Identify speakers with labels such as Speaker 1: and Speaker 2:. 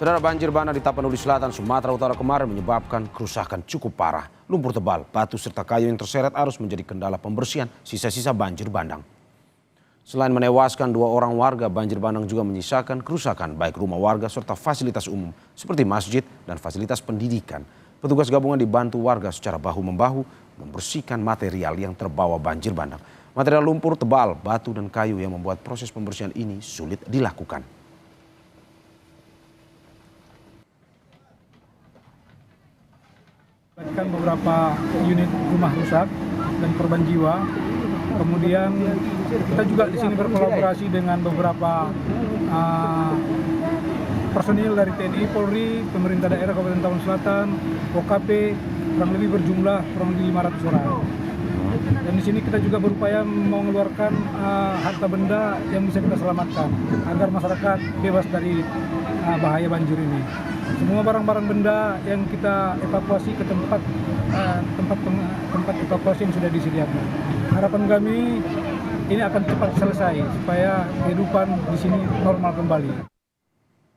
Speaker 1: Saudara, banjir bandang di Tapanuli Selatan, Sumatera Utara kemarin menyebabkan kerusakan cukup parah. Lumpur tebal, batu serta kayu yang terseret arus menjadi kendala pembersihan sisa-sisa banjir bandang. Selain menewaskan 2 orang warga, banjir bandang juga menyisakan kerusakan baik rumah warga serta fasilitas umum seperti masjid dan fasilitas pendidikan. Petugas gabungan dibantu warga secara bahu-membahu membersihkan material yang terbawa banjir bandang. Material lumpur tebal, batu dan kayu yang membuat proses pembersihan ini sulit dilakukan.
Speaker 2: Beberapa unit rumah rusak dan korban jiwa. Kemudian kita juga di sini berkolaborasi dengan beberapa personil dari TNI, Polri, pemerintah daerah Kabupaten Tapanuli Selatan, OKP, kurang lebih berjumlah kurang lebih 500 orang. Dan di sini kita juga berupaya mengeluarkan harta benda yang bisa kita selamatkan agar masyarakat bebas dari bahaya banjir ini. Semua barang-barang benda yang kita evakuasi ke tempat evakuasi yang sudah disediakan. Harapan kami ini akan cepat selesai supaya kehidupan di sini normal kembali.